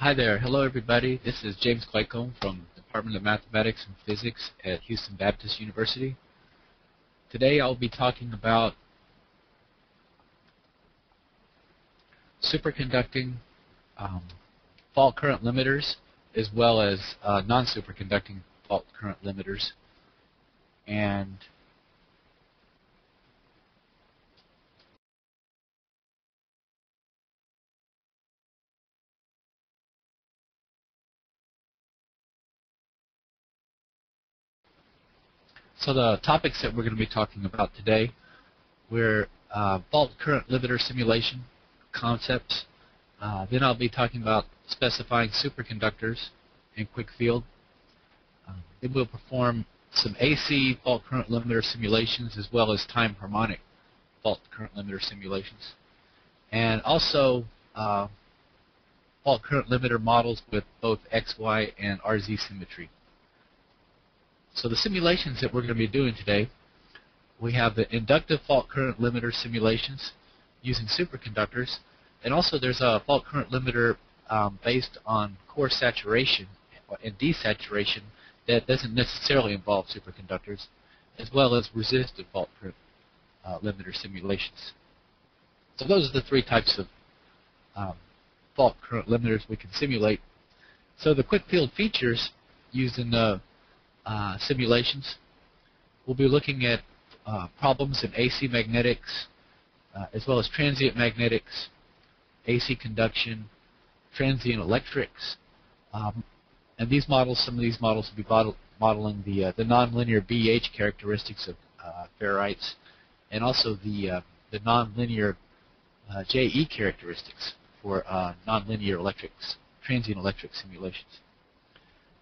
Hi there. Hello, everybody. This is James Claycomb from the Department of Mathematics and Physics at Houston Baptist University. Today I'll be talking about superconducting fault current limiters as well as non-superconducting fault current limiters. And so the topics that we're going to be talking about today were fault current limiter simulation concepts. Then I'll be talking about specifying superconductors in QuickField. Then we'll perform some AC fault current limiter simulations as well as time harmonic fault current limiter simulations. And also fault current limiter models with both XY and RZ symmetry. So the simulations that we're going to be doing today, we have the inductive fault current limiter simulations using superconductors, and also there's a fault current limiter based on core saturation and desaturation that doesn't necessarily involve superconductors, as well as resistive fault current limiter simulations. So those are the three types of fault current limiters we can simulate. So the QuickField features used in the simulations, we'll be looking at problems in AC magnetics, as well as transient magnetics, AC conduction, transient electrics, and these models, some of these models will be modeling the nonlinear BH characteristics of ferrites, and also the nonlinear JE characteristics for nonlinear electrics, transient electric simulations,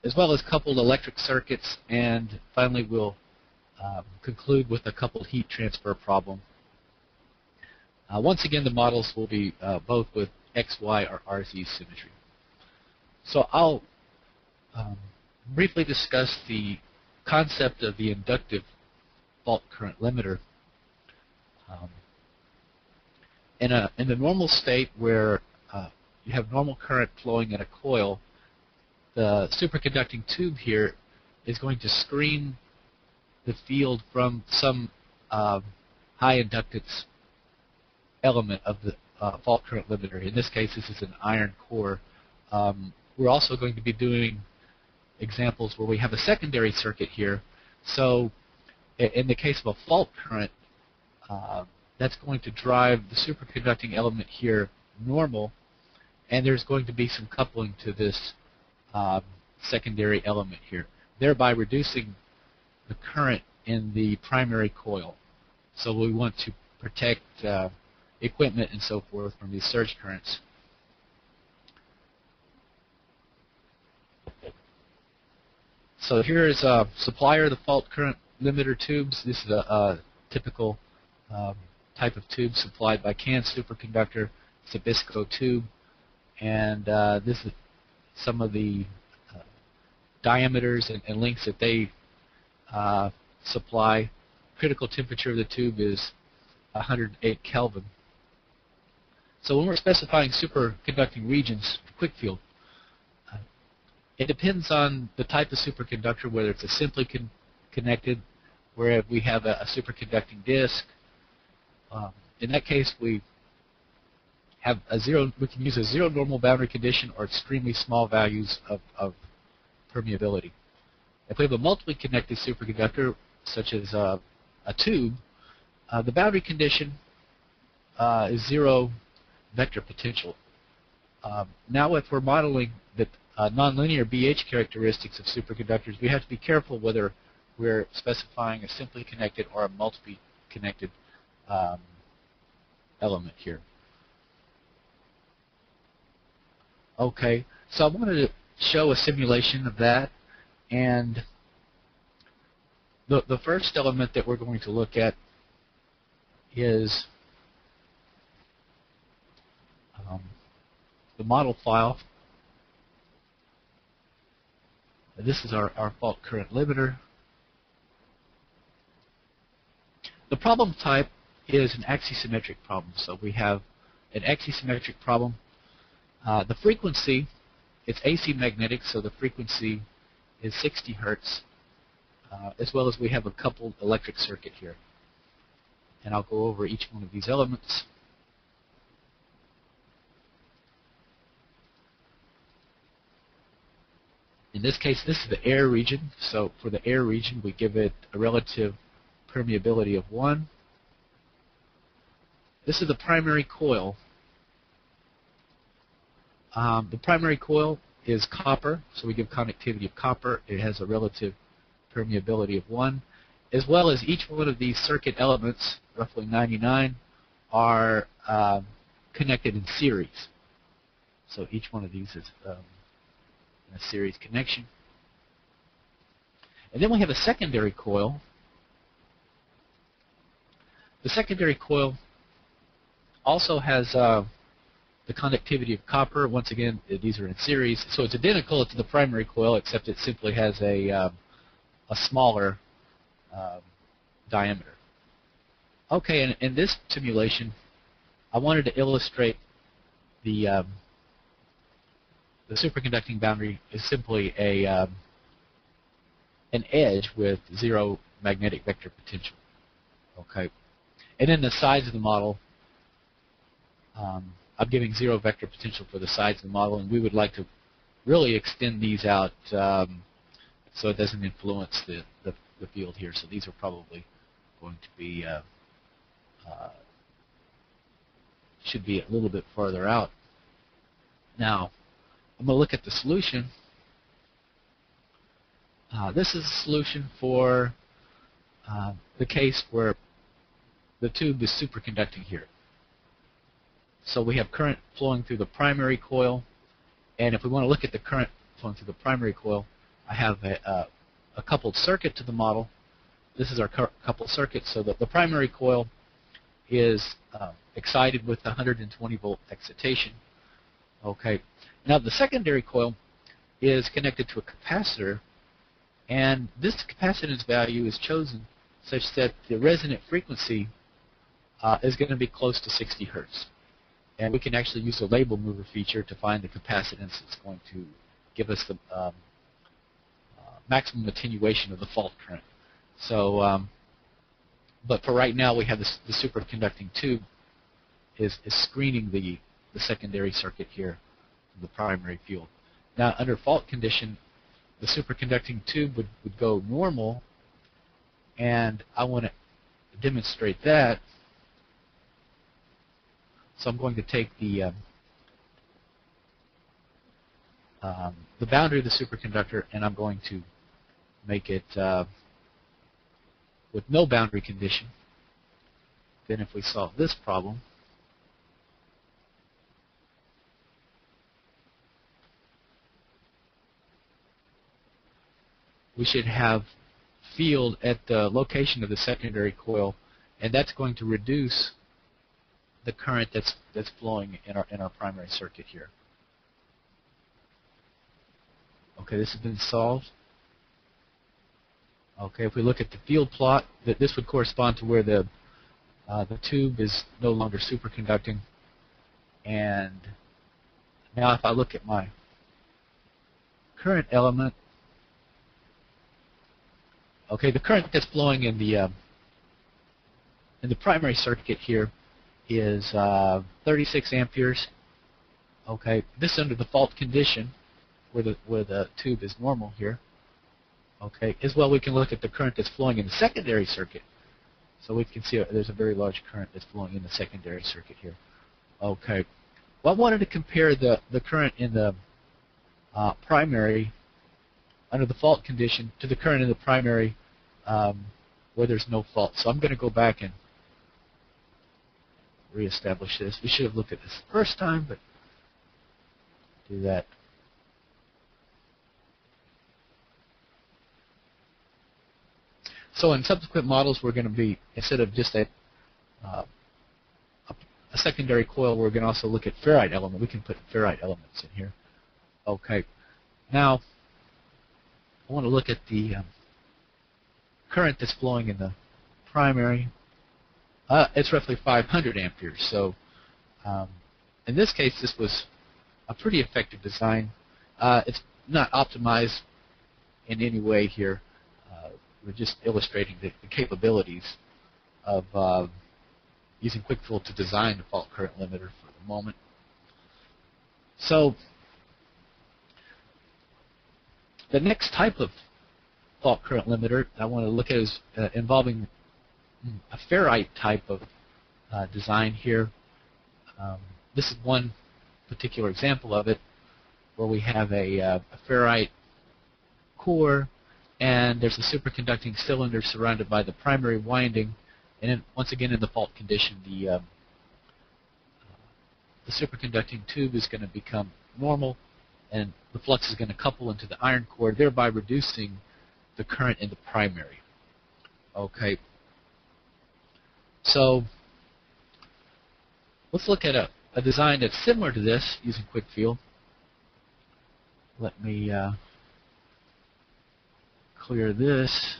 as well as coupled electric circuits, and finally we'll conclude with a coupled heat transfer problem. Once again, the models will be both with XY or RZ symmetry. So I'll briefly discuss the concept of the inductive fault current limiter. In the normal state where you have normal current flowing in a coil, the superconducting tube here is going to screen the field from some high inductance element of the fault current limiter. In this case, this is an iron core. We're also going to be doing examples where we have a secondary circuit here. So in the case of a fault current, that's going to drive the superconducting element here normal, and there's going to be some coupling to this secondary element here, thereby reducing the current in the primary coil. So we want to protect equipment and so forth from these surge currents. So here is a Supplier, the fault current limiter tubes. This is a typical type of tube supplied by CAN Superconductor. It's a BISCO tube, and this is some of the diameters and lengths that they supply. Critical temperature of the tube is 108 Kelvin. So when we're specifying superconducting regions for QuickField, it depends on the type of superconductor, whether it's a simply connected, where we have a superconducting disk. In that case, we have we can use a zero normal boundary condition or extremely small values of permeability. If we have a multiply connected superconductor, such as a tube, the boundary condition is zero vector potential. Now if we're modeling the nonlinear BH characteristics of superconductors, we have to be careful whether we're specifying a simply connected or a multiply connected element here. Okay, so I wanted to show a simulation of that, and the first element that we're going to look at is the model file. This is our fault current limiter. The problem type is an axisymmetric problem. So we have an axisymmetric problem. The frequency It's AC magnetic, so the frequency is 60 hertz, as well as we have a coupled electric circuit here. And I'll go over each one of these elements. In this case, this is the air region. So for the air region, we give it a relative permeability of 1. This is the primary coil. The primary coil is copper, so we give conductivity of copper. It has a relative permeability of 1, as well as each one of these circuit elements, roughly 99, are connected in series. So each one of these is in a series connection. And then we have a secondary coil. The secondary coil also has the conductivity of copper. Once again, these are in series, so it's identical to the primary coil, except it simply has a smaller diameter. Okay, and in this simulation, I wanted to illustrate the superconducting boundary is simply an edge with 0 magnetic vector potential. Okay, and then the sides of the model, I'm giving 0 vector potential for the sides of the model, and we would like to really extend these out so it doesn't influence the field here. So these are probably going to be should be a little bit farther out. Now, I'm going to look at the solution. This is a solution for the case where the tube is superconducting here. So we have current flowing through the primary coil, and if we want to look at the current flowing through the primary coil, I have a coupled circuit to the model. This is our coupled circuit, so that the primary coil is excited with 120 volt excitation. Okay. Now the secondary coil is connected to a capacitor, and this capacitance value is chosen such that the resonant frequency is going to be close to 60 hertz. And we can actually use the label mover feature to find the capacitance that's going to give us the maximum attenuation of the fault current. So, but for right now, we have the superconducting tube is screening the secondary circuit here from the primary field. Now, under fault condition, the superconducting tube would go normal, and I want to demonstrate that. So I'm going to take the boundary of the superconductor, and I'm going to make it with no boundary condition. Then if we solve this problem, we should have field at the location of the secondary coil, and that's going to reduce the current that's flowing in our primary circuit here. Okay, this has been solved. Okay, if we look at the field plot, this would correspond to where the tube is no longer superconducting. And now if I look at my current element, okay, the current that's flowing in the primary circuit here is 36 amperes. Okay, this under the fault condition, where the tube is normal here. Okay, as well we can look at the current that's flowing in the secondary circuit. So we can see there's a very large current that's flowing in the secondary circuit here. Okay, well I wanted to compare the current in the primary under the fault condition to the current in the primary where there's no fault. So I'm going to go back and reestablish this. We should have looked at this the first time, but do that. So in subsequent models, we're going to be, instead of just a secondary coil, we're going to also look at ferrite element. We can put ferrite elements in here. Okay. Now, I want to look at the current that's flowing in the primary. It's roughly 500 amperes. So in this case, this was a pretty effective design. It's not optimized in any way here. We're just illustrating the capabilities of using QuickField to design the fault current limiter for the moment. So the next type of fault current limiter I want to look at is involving a ferrite type of design here. This is one particular example of it, where we have a ferrite core, and there's a superconducting cylinder surrounded by the primary winding, and then once again in the fault condition, the superconducting tube is going to become normal, and the flux is going to couple into the iron core, thereby reducing the current in the primary. Okay. So let's look at a design that's similar to this using QuickField. Let me clear this.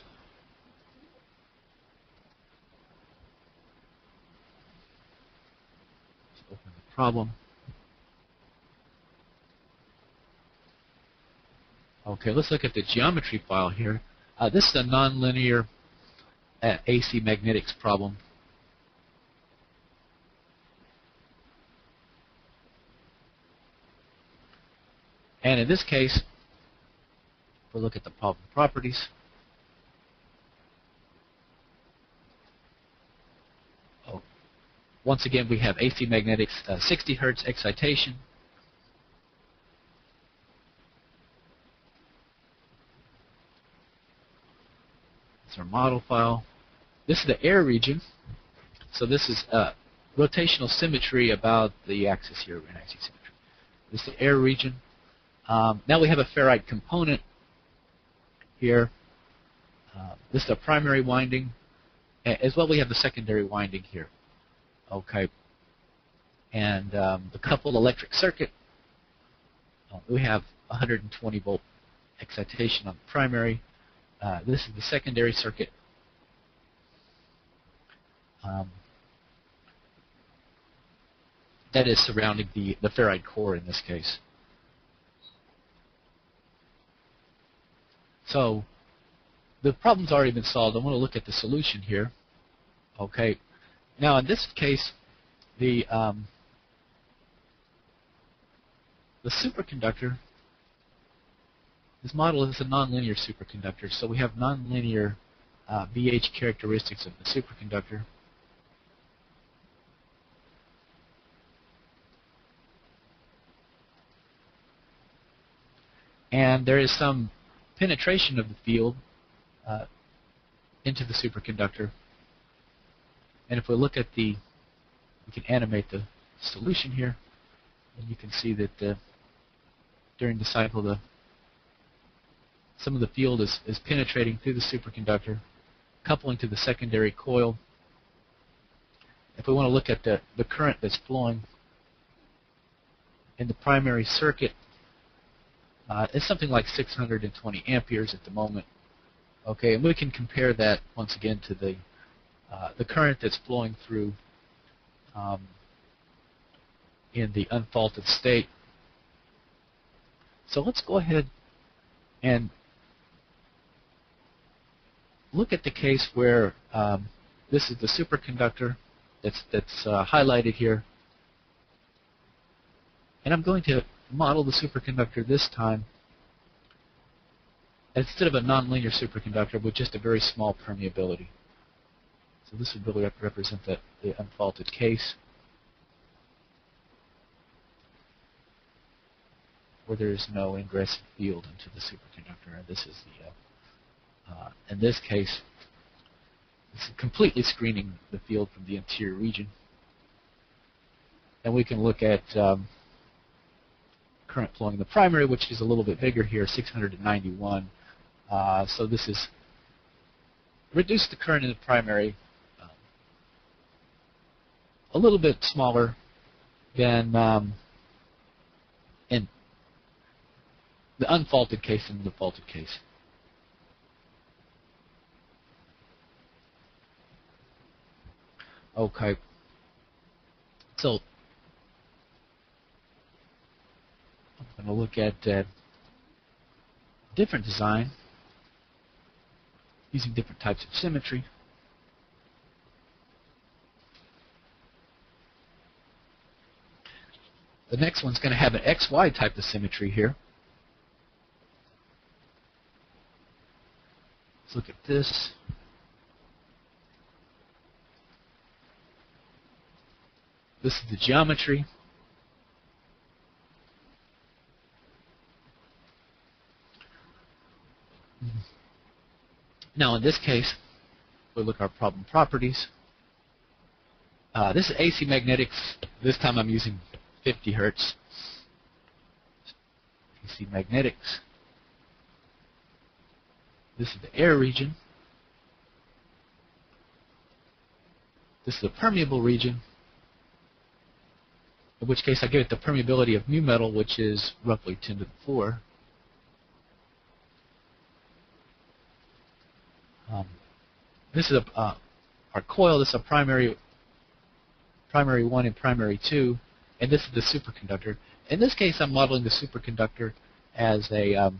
Let's open the problem. Okay, let's look at the geometry file here. This is a nonlinear AC magnetics problem. And in this case, we'll look at the problem properties. Once again, we have AC magnetics, 60 hertz excitation. It's our model file. This is the air region. So this is rotational symmetry about the axis here, axis symmetry. This is the air region. Now we have a ferrite component here. This is the primary winding. As well, we have the secondary winding here. Okay. And the coupled electric circuit, we have 120 volt excitation on the primary. This is the secondary circuit. That is surrounding the ferrite core in this case. So the problem's already been solved. I want to look at the solution here. Okay. Now in this case, the superconductor is modeled as a nonlinear superconductor. So we have nonlinear VH characteristics of the superconductor. And there is some penetration of the field into the superconductor. And if we look at we can animate the solution here, and you can see that during the cycle, some of the field is penetrating through the superconductor, coupling to the secondary coil. If we want to look at the current that's flowing in the primary circuit, it's something like 620 amperes at the moment. Okay, and we can compare that once again to the current that's flowing through in the unfaulted state. So let's go ahead and look at the case where this is the superconductor that's highlighted here. And I'm going to model the superconductor this time instead of a nonlinear superconductor with just a very small permeability. So this would really represent the unfaulted case, where there is no ingress field into the superconductor. And this is in this case, it's completely screening the field from the interior region. And we can look at current flowing in the primary, which is a little bit bigger here, 691. So this is reduced the current in the primary a little bit smaller than in the unfaulted case and the faulted case. Okay. So I'm going to look at different design using different types of symmetry. The next one's going to have an XY type of symmetry here. Let's look at this. This is the geometry. Now in this case, we'll look at our problem properties. This is AC magnetics. This time I'm using 50 Hertz. AC magnetics. This is the air region. This is the permeable region, in which case I give it the permeability of mu metal, which is roughly 10 to the 4. This is our coil. This is a primary 1 and primary 2, and this is the superconductor. In this case, I'm modeling the superconductor as a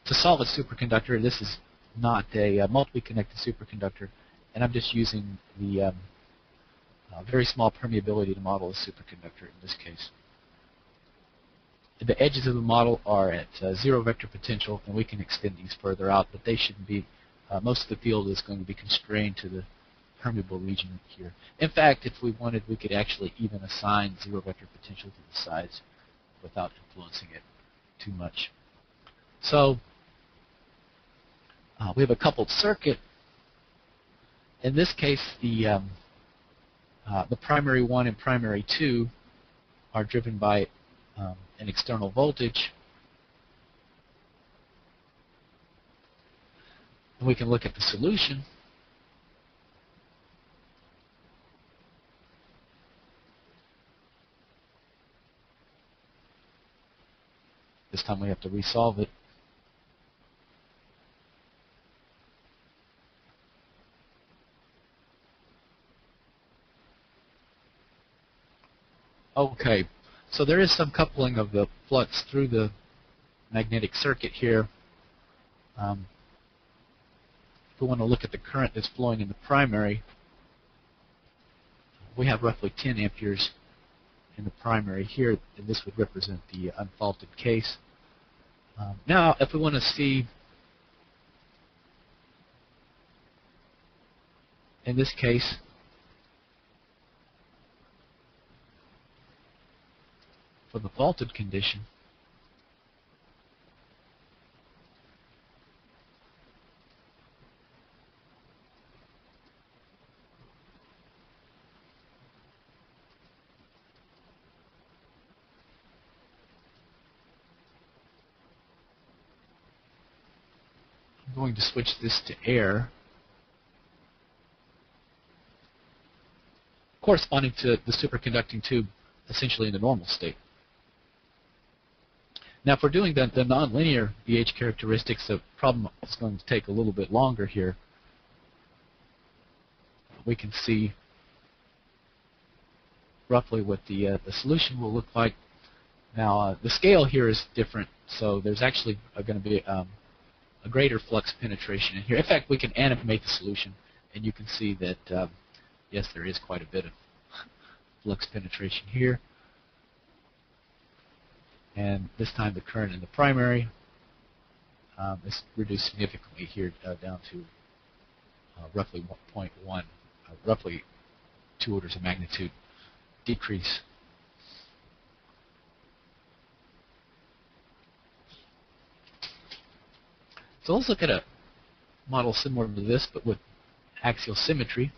solid superconductor. This is not a multiply connected superconductor, and I'm just using the very small permeability to model a superconductor in this case. The edges of the model are at 0 vector potential, and we can extend these further out, but they shouldn't be. Most of the field is going to be constrained to the permeable region here. In fact, if we wanted, we could actually even assign 0 vector potential to the sides without influencing it too much. So we have a coupled circuit. In this case, the primary 1 and primary 2 are driven by an external voltage. And we can look at the solution. This time we have to resolve it. Okay, so there is some coupling of the flux through the magnetic circuit here. If we want to look at the current that's flowing in the primary, we have roughly 10 amperes in the primary here, and this would represent the unfaulted case. Now, if we want to see, in this case, for the faulted condition, I'm going to switch this to air, corresponding to the superconducting tube essentially in the normal state. Now, if we're doing the nonlinear VH characteristics, the problem is going to take a little bit longer here. We can see roughly what the solution will look like. Now, the scale here is different, so there's actually going to be a greater flux penetration in here. In fact, we can animate the solution, and you can see that, yes, there is quite a bit of flux penetration here. And this time the current in the primary is reduced significantly here down to roughly 1.1, roughly 2 orders of magnitude decrease. So let's look at a model similar to this, but with axial symmetry.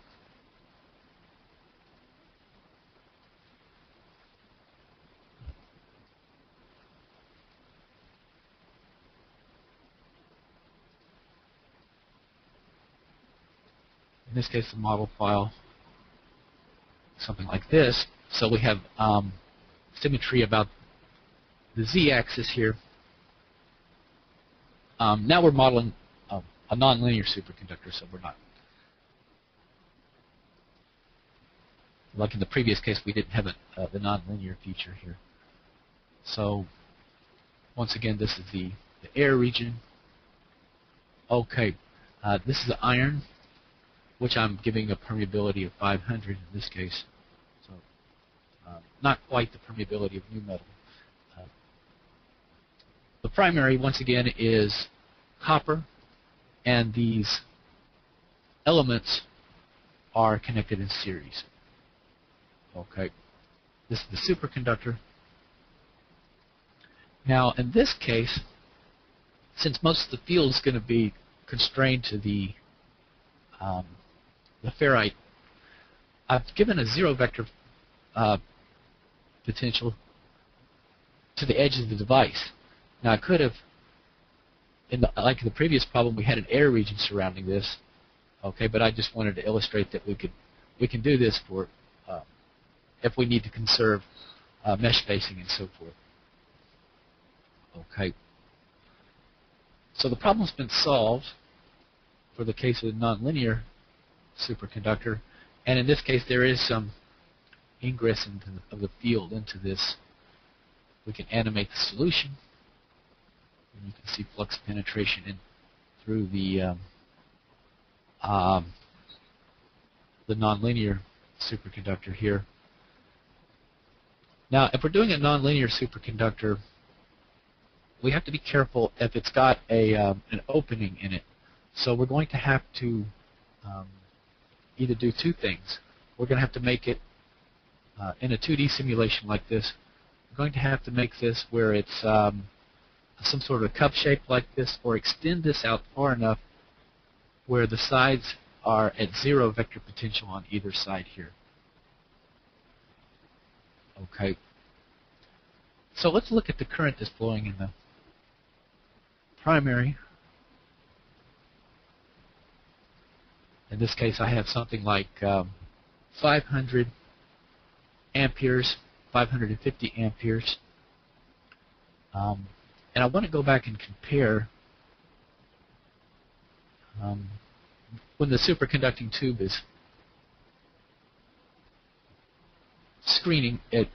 In this case, the model file, something like this. So we have symmetry about the z-axis here. Now we're modeling a nonlinear superconductor, so we're not, like in the previous case, we didn't have the nonlinear feature here. So Once again, this is the air region. Okay, this is the iron, which I'm giving a permeability of 500 in this case. So not quite the permeability of new metal. The primary, once again, is copper, and these elements are connected in series. Okay, this is the superconductor. Now, in this case, since most of the field is going to be constrained to the ferrite, I've given a zero vector potential to the edge of the device. Now, I could have, like in the previous problem, we had an air region surrounding this. Okay, but I just wanted to illustrate that we can do this for if we need to conserve mesh spacing and so forth. Okay. So the problem's been solved for the case of the nonlinear superconductor, and in this case there is some ingress of the field into this. We can animate the solution, and you can see flux penetration in through the nonlinear superconductor here. Now, if we're doing a nonlinear superconductor, we have to be careful if it's got an opening in it. So we're going to have to either do two things. We're going to have to make it in a 2D simulation like this. We're going to have to make this where it's some sort of a cup shape like this, or extend this out far enough where the sides are at zero vector potential on either side here. Okay. So let's look at the current that's flowing in the primary. In this case, I have something like 500 amperes, 550 amperes. And I want to go back and compare when the superconducting tube is screening it.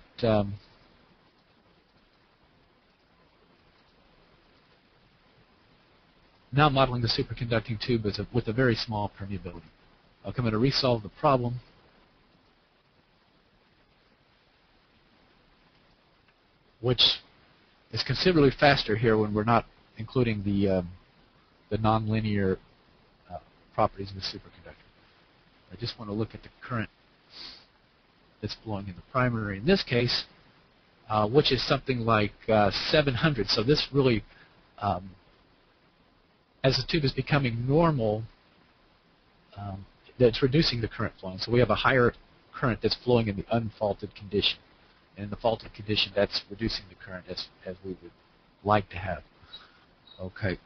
Now modeling the superconducting tube with a very small permeability. Okay, I'm going to resolve the problem. Which is considerably faster here when we're not including the nonlinear properties of the superconductor. I just want to look at the current that's flowing in the primary in this case, which is something like 700. So this really, as the tube is becoming normal, that's reducing the current flowing. So we have a higher current that's flowing in the unfaulted condition. And in the faulted condition, that's reducing the current as we would like to have. Okay.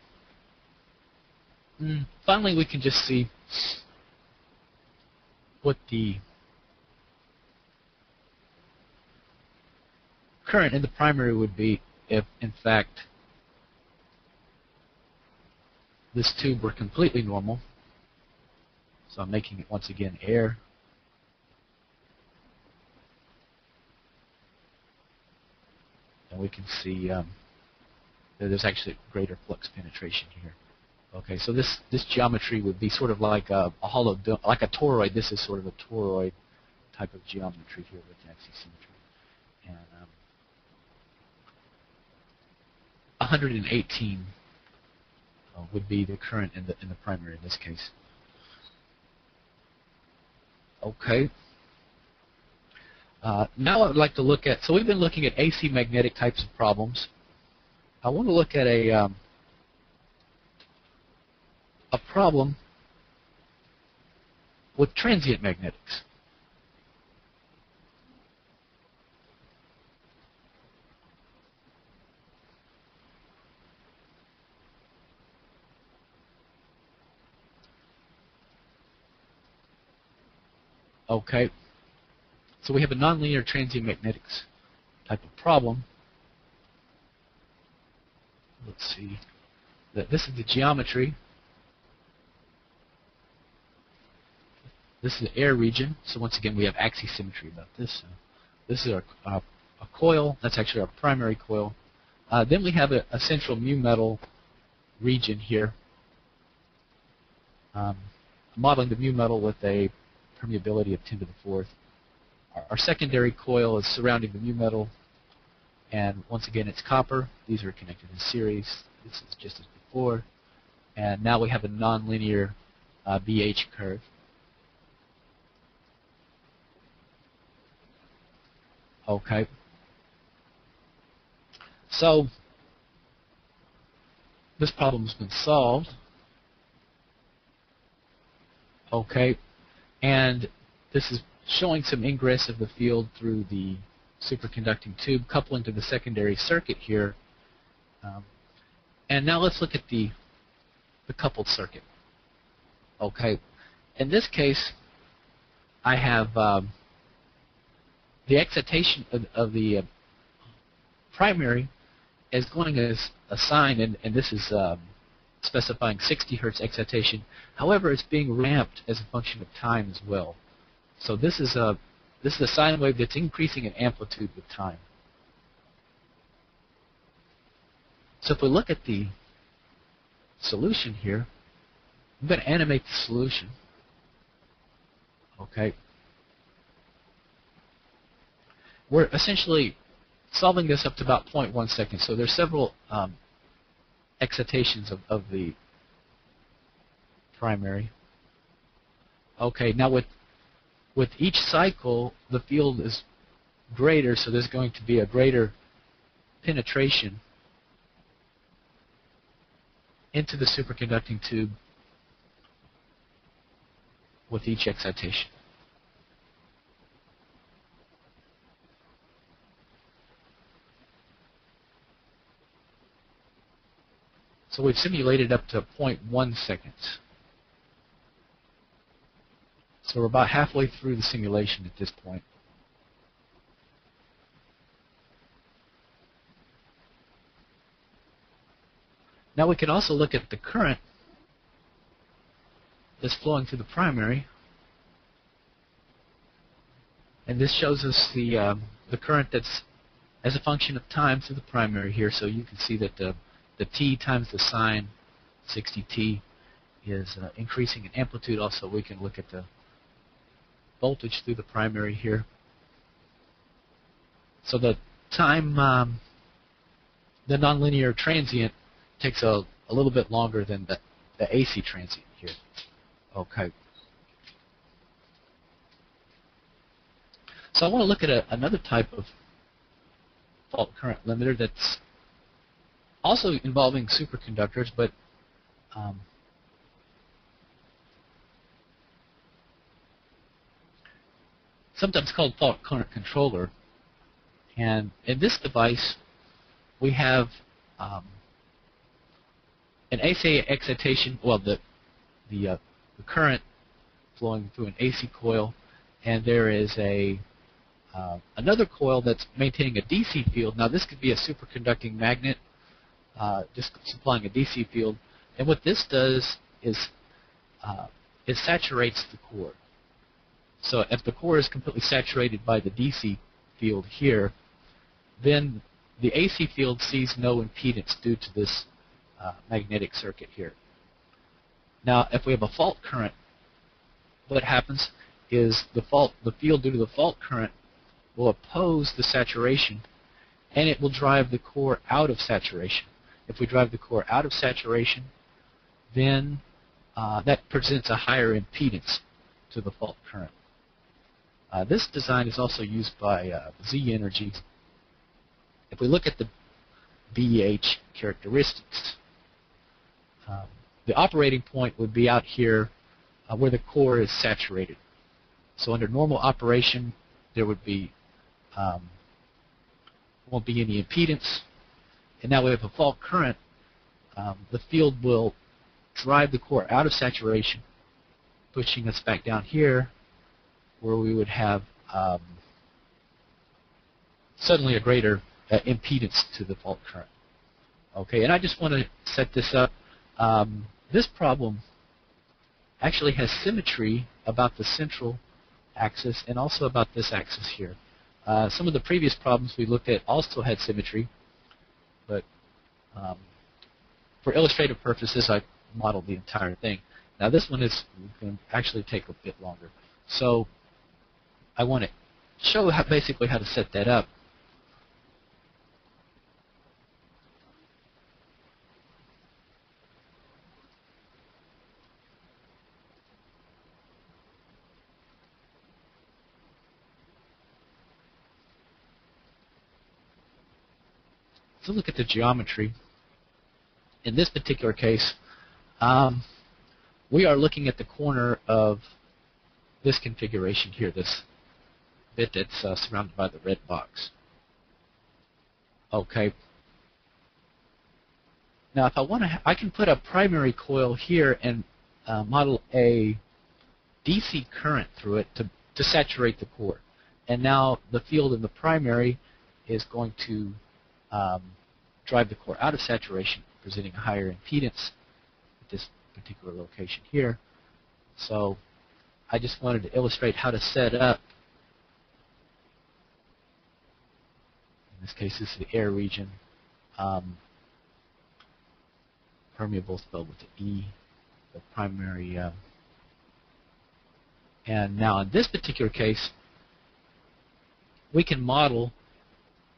Finally, we can just see what the current in the primary would be if, in fact, this tube were completely normal. So I'm making it once again air. And we can see that there's actually greater flux penetration here. Okay, so this geometry would be sort of like a hollow dome, like a toroid. This is sort of a toroid type of geometry here with axisymmetry. And 118 would be the current in the primary in this case. Okay. Now I'd like to look at, so we've been looking at AC magnetic types of problems. I want to look at a problem with transient magnetics. Okay. So we have a nonlinear transient magnetics type of problem. Let's see. This is the geometry. This is the air region. So once again, we have axisymmetry about this. This is a coil. That's actually our primary coil. Then we have a central mu metal region here, modeling the mu metal with a permeability of 10 to the fourth. Our secondary coil is surrounding the mu metal, and once again it's copper. These are connected in series. This is just as before. And now we have a nonlinear BH curve. Okay. So this problem's been solved. Okay. And this is showing some ingress of the field through the superconducting tube, coupling to the secondary circuit here. And now let's look at the coupled circuit. Okay. In this case, I have the excitation of the primary is going as a sine, and this is specifying 60 hertz excitation. However, it's being ramped as a function of time as well. So this is a sine wave that's increasing in amplitude with time. So if we look at the solution here, I'm going to animate the solution. Okay. We're essentially solving this up to about 0.1 seconds. So there's several excitations of the primary. Okay, now with each cycle, the field is greater, so there's going to be a greater penetration into the superconducting tube with each excitation. So we've simulated up to 0.1 seconds. So we're about halfway through the simulation at this point. Now we can also look at the current that's flowing through the primary, and this shows us the current that's as a function of time through the primary here. So you can see that the t times the sine 60t is increasing in amplitude. Also, we can look at the voltage through the primary here. So the time, the nonlinear transient takes a little bit longer than the AC transient here. Okay. So I want to look at another type of fault current limiter that's also involving superconductors, but sometimes called fault current controller. And in this device, we have an AC excitation, well, the current flowing through an AC coil, and there is another coil that's maintaining a DC field. Now, this could be a superconducting magnet, just supplying a DC field. And what this does is it saturates the core. So if the core is completely saturated by the DC field here, then the AC field sees no impedance due to this magnetic circuit here. Now, if we have a fault current, what happens is the field due to the fault current will oppose the saturation, and it will drive the core out of saturation. If we drive the core out of saturation, then that presents a higher impedance to the fault current. This design is also used by Z Energy. If we look at the BH characteristics, the operating point would be out here where the core is saturated. So under normal operation, there would be won't be any impedance. And now we have a fault current. The field will drive the core out of saturation, pushing us back down here, where we would have suddenly a greater impedance to the fault current. Okay, and I just want to set this up. This problem actually has symmetry about the central axis and also about this axis here. Some of the previous problems we looked at also had symmetry. but for illustrative purposes, I modeled the entire thing. Now this one is going to actually take a bit longer. So I want to show basically how to set that up. So look at the geometry. In this particular case, we are looking at the corner of this configuration here, this bit that's surrounded by the red box. Okay. Now, if I want to, I can put a primary coil here and model a DC current through it to saturate the core. And now the field in the primary is going to drive the core out of saturation, presenting a higher impedance at this particular location here. So I just wanted to illustrate how to set up, in this case, this is the air region, permeable spelled with the E, the primary. And now in this particular case, we can model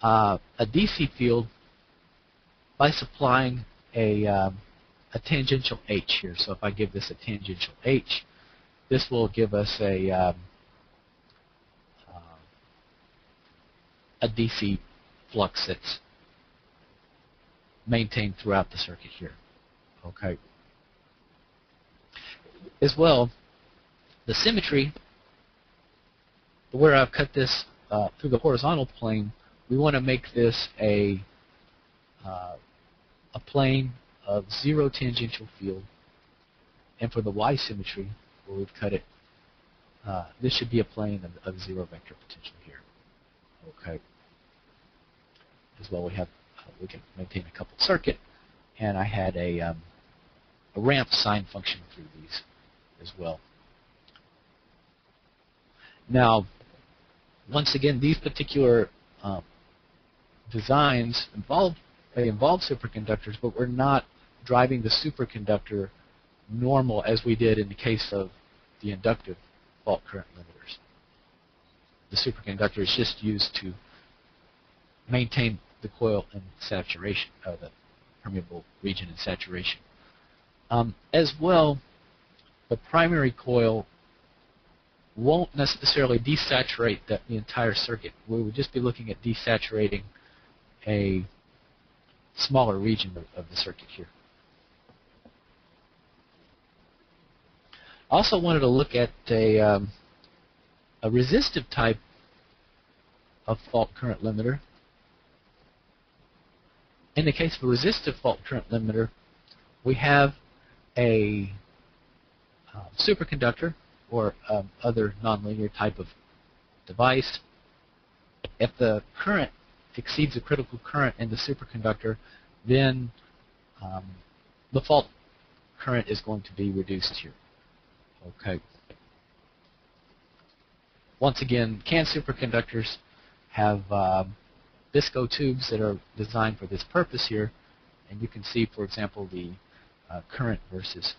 a DC field by supplying a tangential H here. So if I give this a tangential H, this will give us a DC flux that's maintained throughout the circuit here. Okay. As well, the symmetry, where I've cut this through the horizontal plane, we want to make this a plane of zero tangential field. And for the Y symmetry, where we've cut it, this should be a plane of zero vector potential here. Okay. As well, we can maintain a coupled circuit, and I had a ramp sine function through these as well. Now, once again, these particular designs involve superconductors, but we're not driving the superconductor normal as we did in the case of the inductive fault current limiters. The superconductor is just used to maintain the coil in saturation, the permeable region in saturation. As well, the primary coil won't necessarily desaturate the entire circuit. We would just be looking at desaturating a smaller region of the circuit here. I also wanted to look at a resistive type of fault current limiter. In the case of a resistive fault current limiter, we have a superconductor or other nonlinear type of device. If the current exceeds the critical current in the superconductor, then the fault current is going to be reduced here. Okay. Once again, CAN superconductors have visco tubes that are designed for this purpose here, and you can see, for example, the current versus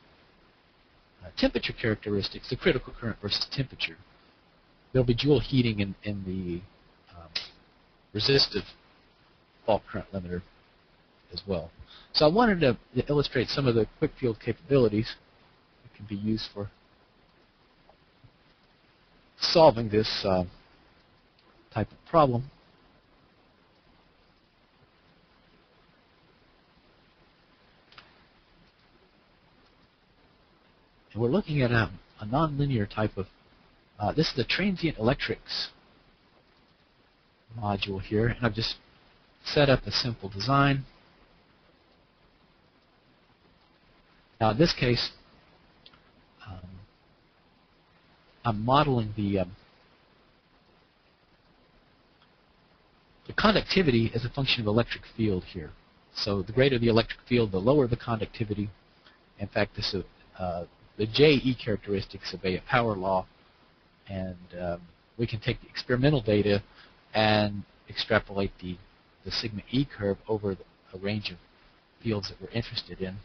temperature characteristics, the critical current versus temperature. There'll be Joule heating in the resistive fault current limiter as well. So I wanted to illustrate some of the QuickField capabilities that can be used for solving this type of problem. And we're looking at a nonlinear type of, this is the transient electrics module here, and I've just set up a simple design. Now in this case, I'm modeling the conductivity as a function of electric field here. So the greater the electric field, the lower the conductivity. In fact, this the JE characteristics obey a power law, and we can take the experimental data and extrapolate the sigma E curve over a range of fields that we're interested in.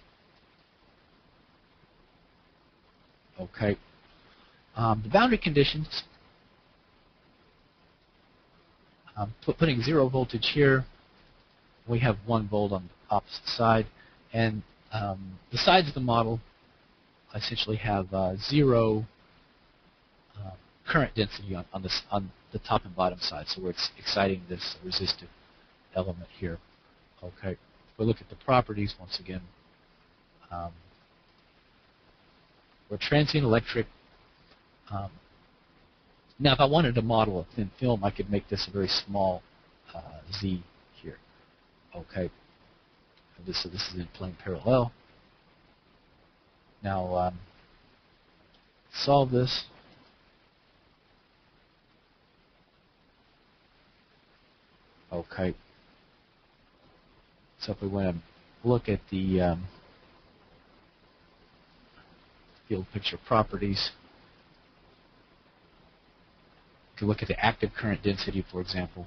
Okay. The boundary conditions, putting 0 voltage here, we have 1 volt on the opposite side, and the sides of the model essentially have 0 current density on the top and bottom side, so we're exciting this resistive element here. Okay. If we look at the properties once again, we're transient electric. Now, if I wanted to model a thin film, I could make this a very small Z here. Okay. So this is in plane parallel. Now, solve this. Okay. So if we want to look at the field picture properties, we can look at the active current density, for example.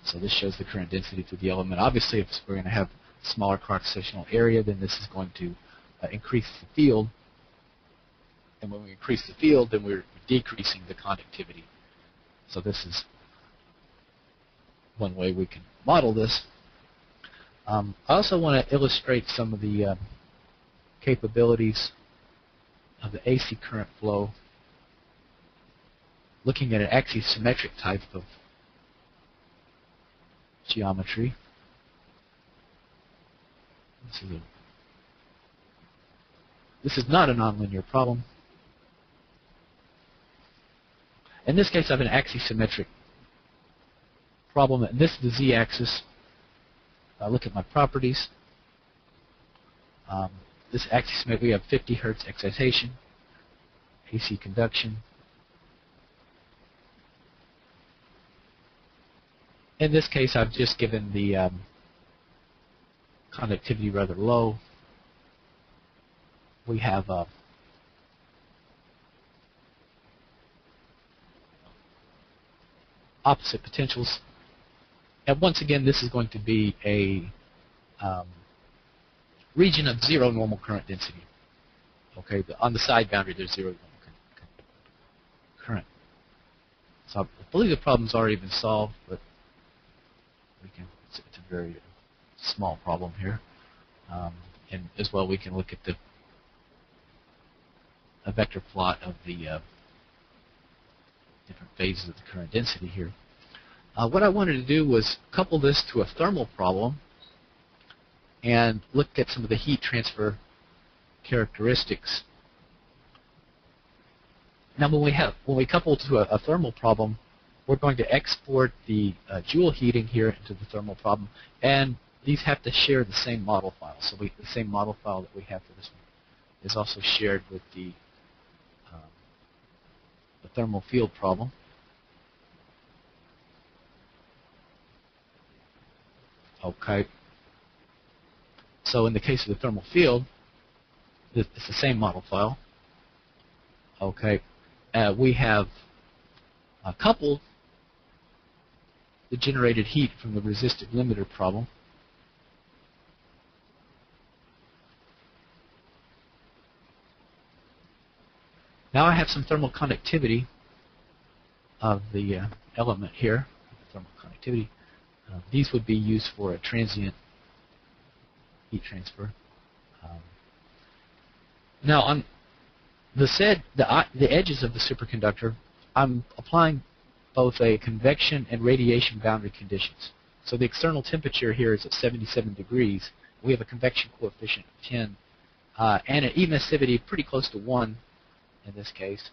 So this shows the current density to the element. Obviously, if we're going to have smaller cross-sectional area, then this is going to increase the field. And when we increase the field, then we're decreasing the conductivity. So this is one way we can model this. I also want to illustrate some of the capabilities of the AC current flow, looking at an axisymmetric type of geometry. This is not a nonlinear problem. In this case, I have an axisymmetric problem, and this is the z-axis. I look at my properties. This axisymmetric, we have 50 hertz excitation, AC conduction. In this case, I've just given the conductivity rather low. We have opposite potentials. And once again, this is going to be a region of 0 normal current density. Okay, on the side boundary, there's 0 normal current. So I believe the problem's already been solved, but it's a very small problem here. And as well, we can look at a vector plot of the different phases of the current density here. What I wanted to do was couple this to a thermal problem and look at some of the heat transfer characteristics. Now, when we couple to a thermal problem, we're going to export the Joule heating here into the thermal problem, and these have to share the same model file. So the same model file that we have for this one is also shared with the thermal field problem. Okay. So in the case of the thermal field, it's the same model file. Okay. We have coupled the generated heat from the resistive limiter problem. Now I have some thermal conductivity of the element here, thermal conductivity. These would be used for a transient heat transfer. Now on the edges of the superconductor, I'm applying both a convection and radiation boundary conditions. So the external temperature here is at 77 degrees. We have a convection coefficient of 10 and an emissivity pretty close to 1 in this case.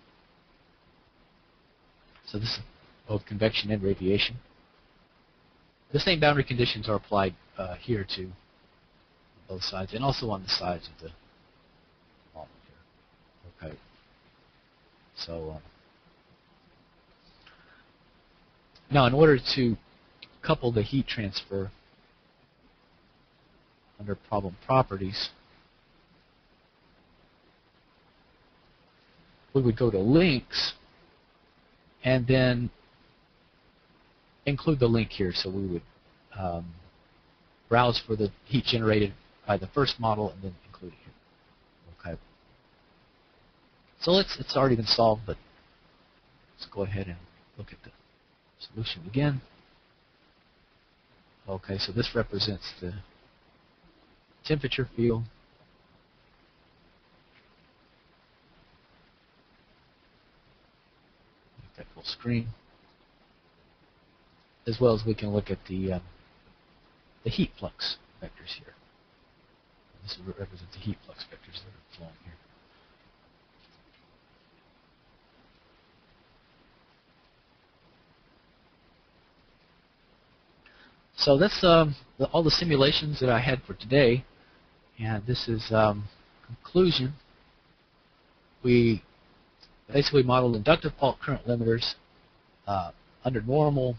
So this is both convection and radiation. The same boundary conditions are applied here to both sides and also on the sides of the model here. Okay. So now in order to couple the heat transfer under problem properties, we would go to links and then include the link here. So we would browse for the heat generated by the first model and then include it here. Okay. So it's already been solved, but let's go ahead and look at the solution again. Okay, so this represents the temperature field. Make that full screen. As well as we can look at the heat flux vectors here. This represents the heat flux vectors that are flowing here. So that's all the simulations that I had for today, and this is conclusion. We basically modeled inductive fault current limiters under normal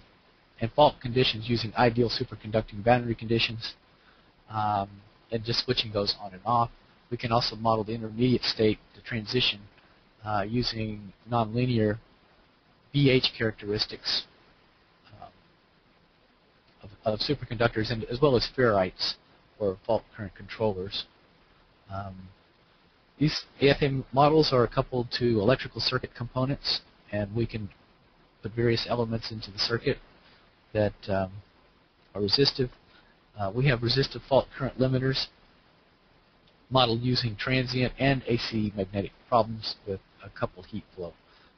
and fault conditions using ideal superconducting boundary conditions, and just switching those on and off. We can also model the intermediate state, the transition, using nonlinear BH characteristics of superconductors, and as well as ferrites or fault current controllers. These AFA models are coupled to electrical circuit components, and we can put various elements into the circuit that are resistive. We have resistive fault current limiters modeled using transient and AC magnetic problems with a coupled heat flow.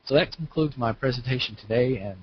So that concludes my presentation today, and